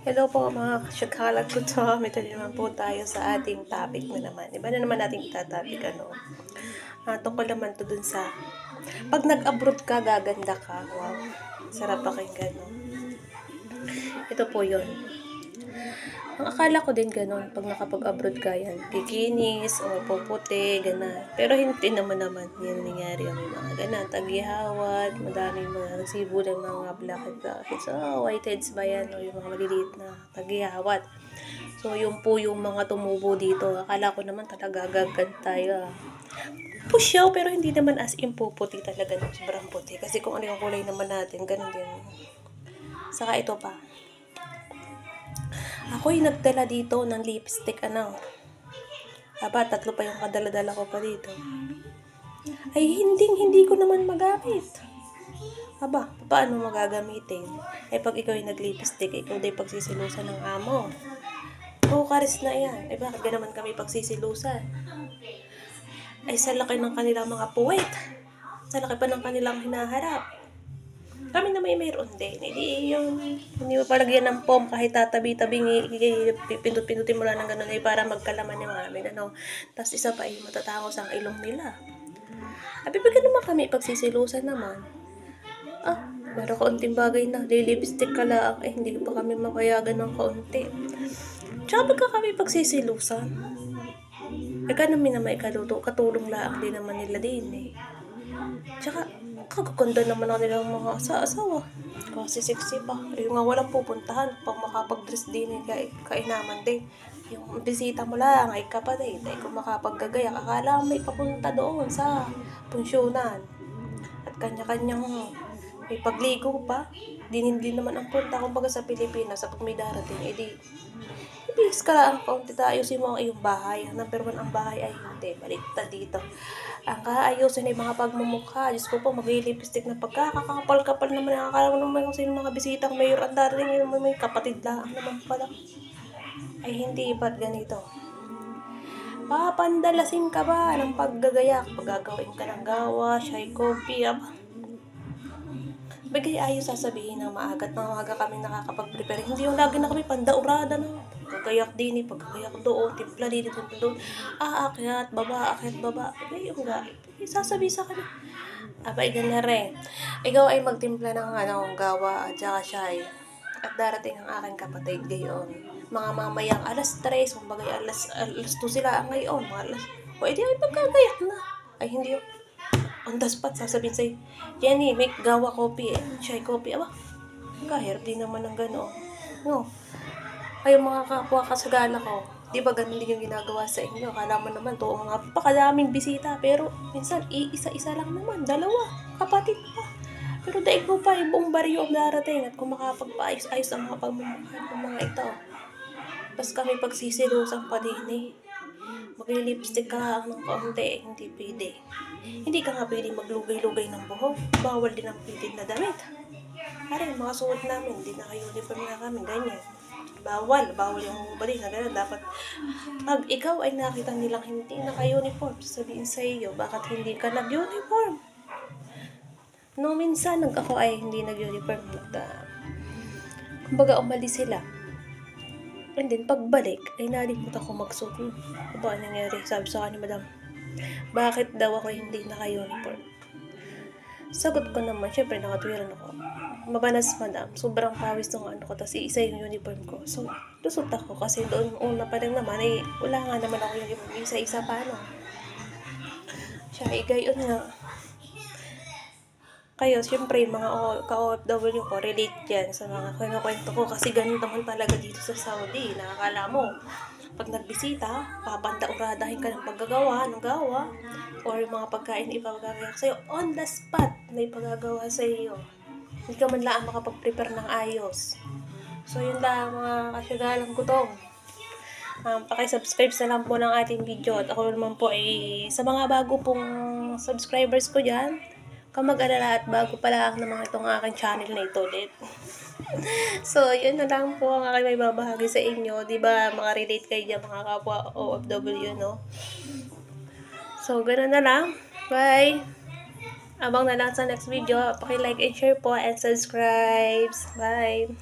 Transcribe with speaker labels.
Speaker 1: Hello po mga kasyagkalat ko to. Ito naman po tayo sa ating topic na naman. Iba na naman natin itatopic tungkol naman to dun sa pag nag-abroad ka, gaganda ka. Wow. Sarap pakinggan, no? Ito po yun. Ang akala ko din ganun, pag nakapag-abroad ka yan, kikinis, o puputi, gana. Pero hindi naman yan nangyari. May mga gana, tagihawat, madaming mga nagsibo ng mga blackheads. Whiteheads ba yan? O yung mga maliliit na tagihawat. So, yun po yung mga tumubo dito. Akala ko naman talaga gagad tayo. Pusyaw, pero hindi naman as in puputi talaga ng sobrang puti. Kasi kung ano yung kulay naman natin, ganun din. Saka ito pa. Ako'y nagdala dito ng lipstick, Aba, 3 pa yung kadala-dala ko pa dito. Ay, hindi ko naman magamit. Aba, paano magagamitin? Ay, pag ikaw ay nag-lipstick, ikaw day pagsisilusan ng amo. Karis na yan. Ay, bakit naman kami pagsisilusan? Ay, sa laki ng kanilang mga puwet. Sa laki pa ng kanilang hinaharap. Kami na mayroon din. Hindi mo palagyan ng foam kahit tatabi-tabing pindot-pindutin mo lang ng gano'n para magkalaman yung amin. Tapos isa pa ay matatangos ang ilong nila. Bibigyan naman kami pagsisilusan naman. Pero kaunting bagay na. Lipstick ka lang. Hindi pa kami mapayagan ng kaunti. Tsaka pagka kami pagsisilusan. Kami na may katulong lang din naman nila din Tsaka, kagaganda naman ako nilang mga asawa. Kasi sexy pa. Yung nga walang pupuntahan pag makapag-dress din kainaman din. Yung bisita mo lang ay kapatid. Ay kung makapaggagaya, akala may papunta doon sa punsyonan. At kanya-kanyang may pagligo pa. Hindi naman ang punta kumbaga sa Pilipinas. Pag may darating, ibigis ka lang kaunti ayusin mo ang iyong bahay. Number 1 ang bahay ay hindi. Baliktad dito. Ang kaayusin ay mga pagmumukha. Diyos ko po, mag-lipstick na pagkakakapal-kapal naman. Akala mo naman kung sino mga bisitang mayor ang darating. May kapatid lang naman pala. Ay hindi ba't ganito? Papandalasin ka ba ng paggagayak? Paggagawin ka ng gawa, shy coffee, Bagay ayos sasabihin ng maaga kami nakakapag-prepare. Hindi yung lagi na kami pandaurada na. Paggayak din paggayak doon, timpla din doon. Akyat, baba. Ay, yung sasabihin sa kanya. Abay, ganyan rin. Ikaw ay magtimpla ng gawa at saka shy. At darating ang aking kapatid gayon. Mga mamayang alas 3, kumbagay alas 2 sila ngayon. O edi ay pagkagayak na. Ay hindi yung on the spot, sasabihin sa'yo, Jenny, make gawa coffee, shy coffee. Kahirap din naman ng gano'n. No? Kayo mga kapwa kasagala ko, di ba ganun din yung ginagawa sa inyo? Akala mo naman, mga pakadaming bisita, pero minsan, isa-isa lang naman, 2, kapatid pa. Pero daig mo pa, yung buong baryo ang darating at kung makapagpaayos-ayos ang mga pagmumukha ng mga ito. Tapos kami pagsisilusang pa din Mag-lipstick ka ng kaunti, hindi pwede. Hindi ka nga pwede maglugay-lugay ng buhok. Bawal din ang pilit na damit. Mga suot namin, hindi naka-uniform na kami, ganyan. Bawal yung bali na gano'n. Dapat, pag ikaw ay nakita nilang hindi naka-uniform, sabihin sa iyo, bakit hindi ka nag-uniform? Minsan, ako ay hindi nag-uniform. Kumbaga, umalis sila. And then, pagbalik, ay nalimut ako magsuot. Ano nangyari? Sabi sa kanya, madam, bakit daw ako hindi naka-uniform? Sagot ko naman, syempre nakatwiran ako. Mabanas, madam, sobrang pawis ng ko, tapos iisa yung uniform ko. So, lusot ako kasi doon una pa lang naman, wala nga naman ako uniform. Isa-isa pa, Siya, gayon nga. Kayo, syempre, mga ka-OFW ko, relate yan sa mga kinukwento ko kasi ganun naman talaga dito sa Saudi. Nakakala mo, pag nagbisita, papandauradahin ka ng paggagawa ng gawa or mga pagkain ipagagawa sa'yo on the spot na ipagagawa sa iyo. Hindi ka man lang makapag-prepare ng ayos. So, yun lang mga kasyagalan ko to. Paki-subscribe sa lang po ng ating video at ako naman po ay sa mga bago pong subscribers ko dyan, mag-alala at bago pa lang naman itong aking channel na ito ulit. So, yun na lang po ang aking may babahagi sa inyo. Diba, relate kayo dyan mga kapwa OFW, So, ganoon na lang. Bye! Abang na lang sa next video. Paki-like and share po and subscribe. Bye!